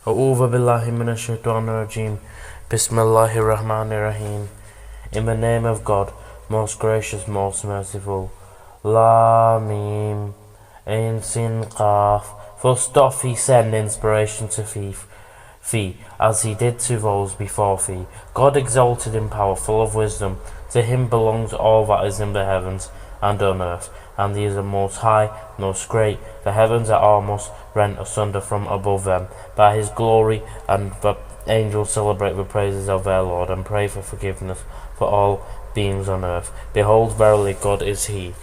A'udhu billahi minash shaitanir rajim. Bismillahir rahmanir rahim. In the name of God, most gracious, most merciful. La mim. Ain sin qaf. First off, he sent inspiration to Fee, as he did to those before Fee. God exalted in power, full of wisdom. To him belongs all that is in the heavens and on earth, and he is the most high, most great. The heavens are almost rent asunder from above them by his glory, and the angels celebrate the praises of their Lord, and pray for forgiveness for all beings on earth. Behold, verily God is he,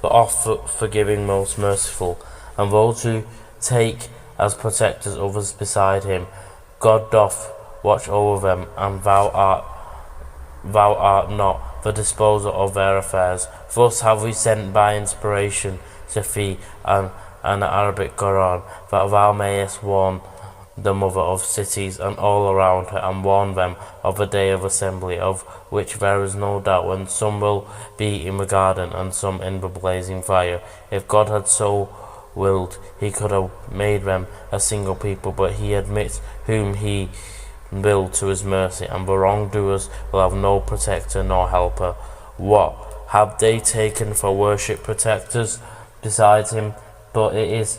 the oft-forgiving, most merciful, and those who take as protectors others beside him. God doth watch over them, and thou art not the disposer of their affairs. Thus have we sent by inspiration to Fee and an Arabic Quran, that thou mayest warn the mother of cities and all around her, and warn them of the day of assembly, of which there is no doubt, when some will be in the garden and some in the blazing fire. If God had so willed, he could have made them a single people, but he admits whom he willed to his mercy, and the wrongdoers will have no protector nor helper. What have they taken for worship protectors besides him? But it is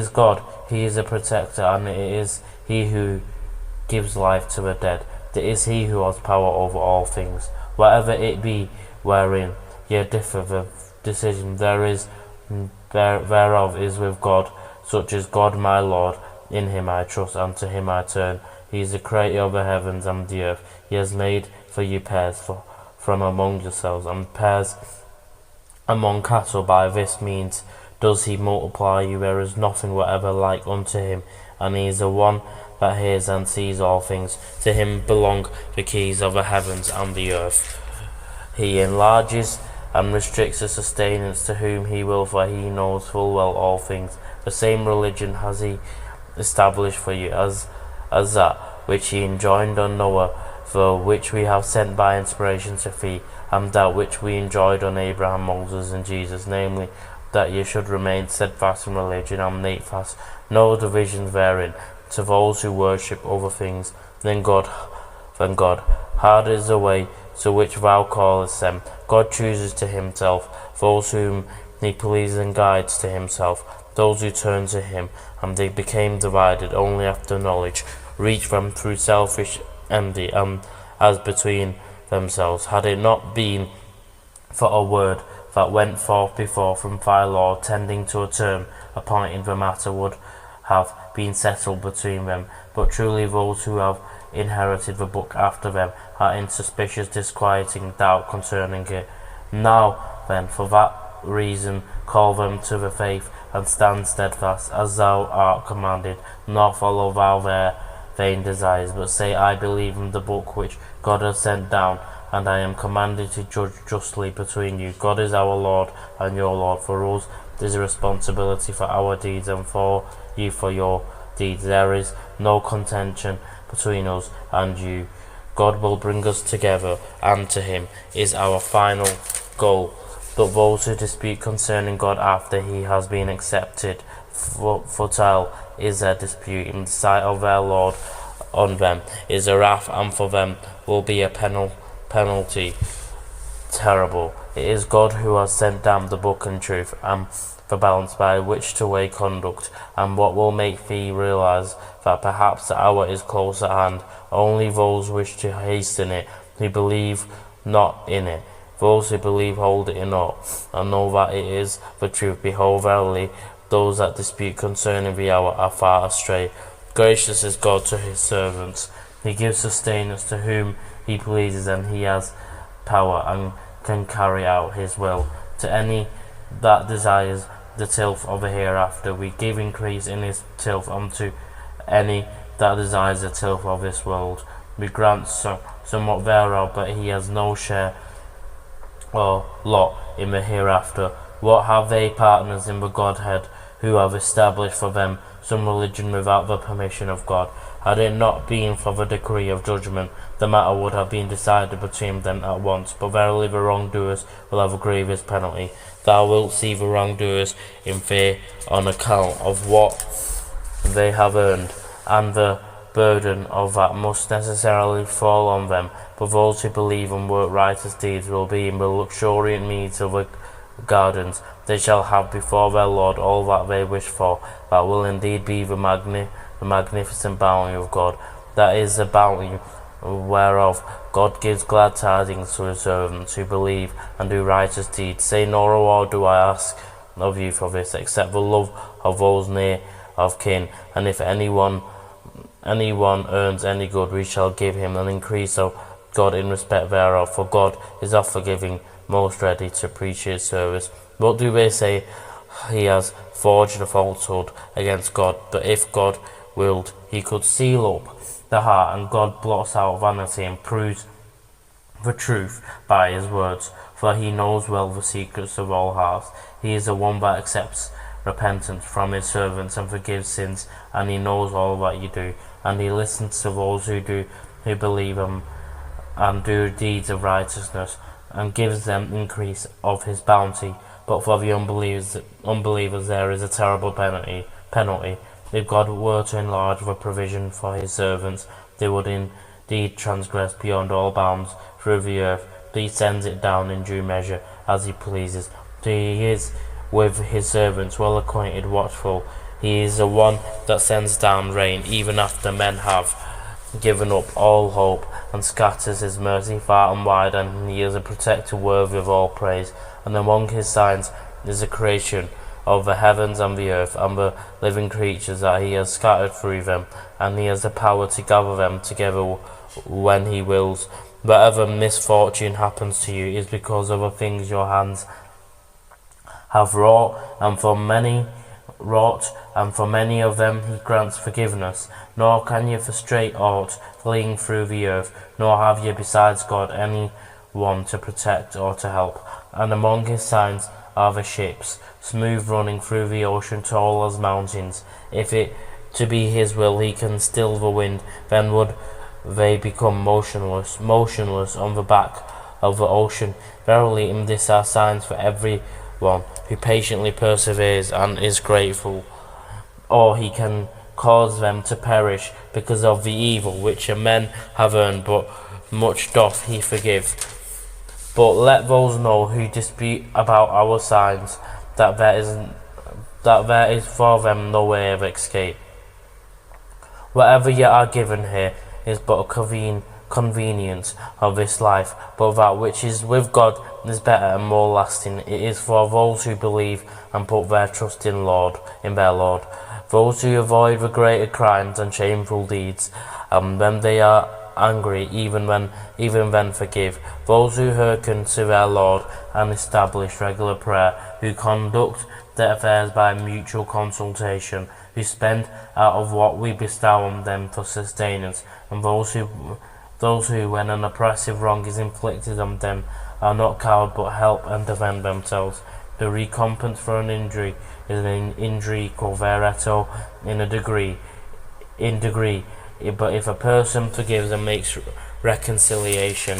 God. He is a protector, and it is he who gives life to the dead. It is he who has power over all things, whatever it be wherein ye differ. The decision thereof is with God. Such is God my Lord. In him I trust, and to him I turn. He is the creator of the heavens and the earth. He has made for you pairs from among yourselves, and pairs among cattle. By this means does he multiply you. There is nothing whatever like unto him, and he is the one that hears and sees all things. To him belong the keys of the heavens and the earth. He enlarges and restricts the sustenance to whom he will, for he knows full well all things. The same religion has he established for you as that which he enjoined on Noah, for which we have sent by inspiration to Fee, and that which we enjoined on Abraham, Moses, and Jesus, namely, that ye should remain steadfast in religion, and make fast no divisions therein, to those who worship other things than God. Hard is the way to which thou callest them. God chooses to himself those whom he pleases, and guides to himself those who turn to him, and they became divided only after knowledge reached them through selfish envy, and as between themselves. Had it not been for a word that went forth before from thy Lord, tending to a term appointed, the matter would have been settled between them. But truly those who have inherited the book after them are in suspicious, disquieting doubt concerning it. Now then, for that reason, call them to the faith, and stand steadfast, as thou art commanded, nor follow thou their vain desires, but say, I believe in the book which God has sent down, and I am commanded to judge justly between you. God is our Lord and your Lord. For us is a responsibility for our deeds, and for you for your deeds. There is no contention between us and you. God will bring us together, and to him is our final goal. But those who dispute concerning God after he has been accepted, futile is their dispute in the sight of their Lord. On them is a wrath, and for them will be a penalty terrible. It is God who has sent down the book and truth, and the balance by which to weigh conduct, and what will make thee realize that perhaps the hour is close at hand. Only those wish to hasten it who believe not in it. Those who believe hold it in awe, and know that it is the truth. Behold, verily, those that dispute concerning the hour are far astray. Gracious is God to his servants. He gives sustenance to whom he pleases, and he has power and can carry out his will. To any that desires the tilth of the hereafter, we give increase in his tilth, unto any that desires the tilth of this world. We grant somewhat thereof, but he has no share or lot in the hereafter. What have they partners in the Godhead who have established for them some religion without the permission of God. Had it not been for the decree of judgment, the matter would have been decided between them at once. But verily the wrongdoers will have a grievous penalty. Thou wilt see the wrongdoers in fear on account of what they have earned, and the burden of that must necessarily fall on them. But those who believe and work righteous deeds will be in the luxuriant meads of the gardens. They shall have before their Lord all that they wish for. That will indeed be the magnificent bounty of God. That is the bounty whereof God gives glad tidings to his servants who believe and do righteous deeds. Say, no reward do I ask of you for this, except the love of those near of kin. And if anyone earns any good, we shall give him an increase of God in respect thereof. For God is oft forgiving, most ready to preach his service. What do they say? He has forged a falsehood against God. But if God willed, he could seal up the heart, and God blots out vanity and proves the truth by his words. For he knows well the secrets of all hearts. He is the one that accepts repentance from his servants and forgives sins, and he knows all that you do, and he listens to those who believe him and do deeds of righteousness, and gives them increase of his bounty. But for the unbelievers there is a terrible penalty. If God were to enlarge the provision for his servants, they would indeed transgress beyond all bounds through the earth. But he sends it down in due measure as he pleases. He is with his servants well acquainted, watchful. He is the one that sends down rain even after men have given up all hope, and scatters his mercy far and wide, and he is a protector worthy of all praise. And among his signs is the creation of the heavens and the earth, and the living creatures that he has scattered through them, and he has the power to gather them together when he wills. Whatever misfortune happens to you is because of the things your hands have wrought, and for many of them he grants forgiveness. Nor can you frustrate aught fleeing through the earth, nor have you besides God any one to protect or to help. And among his signs are the ships, smooth running through the ocean, tall as mountains. If it to be his will he can still the wind, then would they become motionless on the back of the ocean. Verily in this are signs for every one who patiently perseveres and is grateful. Or he can cause them to perish because of the evil which men have earned, but much doth he forgive. But let those know who dispute about our signs that there is for them no way of escape. Whatever ye are given here is but a convenience of this life, but that which is with God is better and more lasting. It is for those who believe and put their trust in their Lord, those who avoid the greater crimes and shameful deeds, and when they are angry, even then forgive. Those who hearken to their Lord and establish regular prayer, who conduct their affairs by mutual consultation, who spend out of what we bestow on them for sustenance, and those who, when an oppressive wrong is inflicted on them, are not cowed but help and defend themselves. The recompense for an injury is an injury equal thereto in degree. But if a person forgives and makes reconciliation,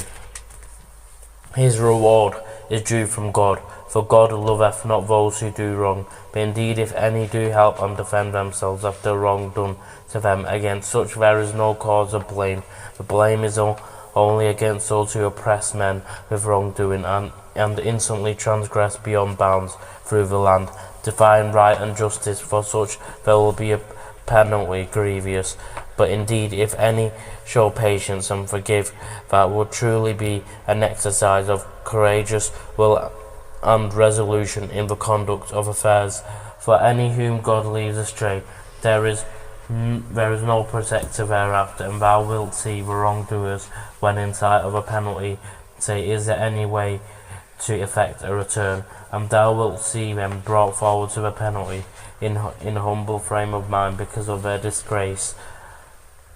his reward is due from God. For God loveth not those who do wrong, but indeed if any do help and defend themselves after wrong done to them, against such there is no cause of blame. The blame is only against those who oppress men with wrongdoing, and instantly transgress beyond bounds through the land, to find right and justice. For such there will be a penalty grievous. But indeed, if any show patience and forgive, that would truly be an exercise of courageous will and resolution in the conduct of affairs. For any whom God leads astray, there is no protector thereafter, and thou wilt see the wrongdoers, when in sight of a penalty, say, is there any way to effect a return? And thou wilt see them brought forward to the penalty in humble frame of mind because of their disgrace,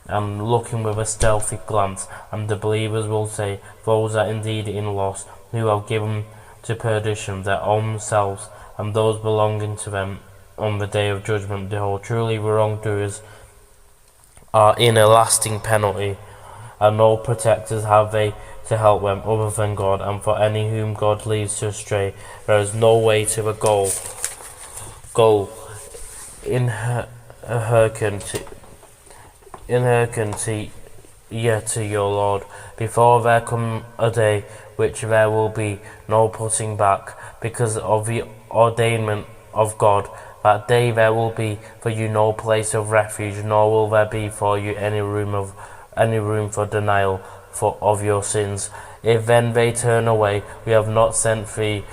and looking with a stealthy glance. And the believers will say, those are indeed in loss, who have given to perdition their own selves and those belonging to them on the day of judgment. Behold, truly wrongdoers are in a lasting penalty, and no protectors have they to help them other than God. And for any whom God leads to astray, there is no way to a goal in hearken to yet to your Lord, before there come a day which there will be no putting back, because of the ordainment of God. That day there will be for you no place of refuge, nor will there be for you any room for denial of your sins. If then they turn away, we have not sent thee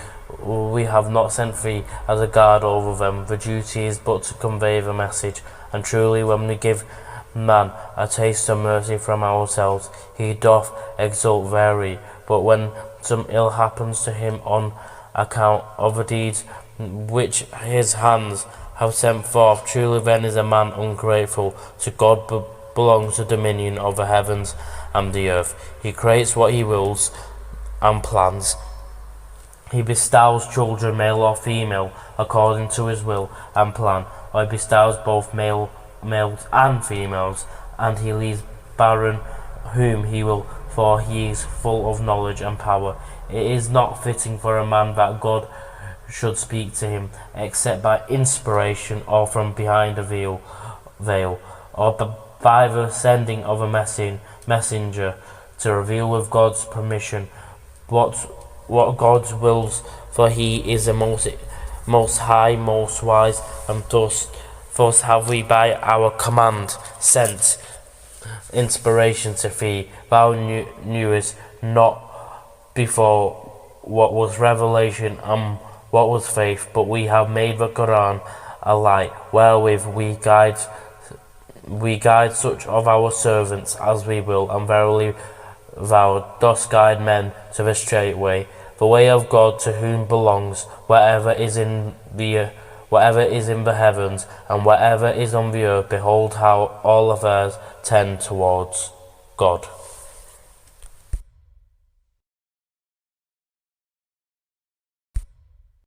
as a guard over them. The duty is but to convey the message. And truly, when we give man a taste of mercy from ourselves, he doth exult very. But when some ill happens to him on account of the deeds which his hands have sent forth, truly then is a man ungrateful. To God belongs the dominion of the heavens and the earth. He creates what he wills and plans. He bestows children, male or female, according to his will and plan, or he bestows both males and females, and he leaves barren whom he will, for he is full of knowledge and power. It is not fitting for a man that God should speak to him, except by inspiration, or from behind a veil, or by the sending of a messenger, to reveal with God's permission what God wills, for he is the most high, most wise, and thus have we by our command sent inspiration to thee. Thou knewest not before what was revelation and what was faith, but we have made the Quran a light, wherewith we guide such of our servants as we will, and verily thou dost guide men to the straight way, the way of God, to whom belongs whatever is in the heavens and whatever is on the earth. Behold how all affairs tend towards God.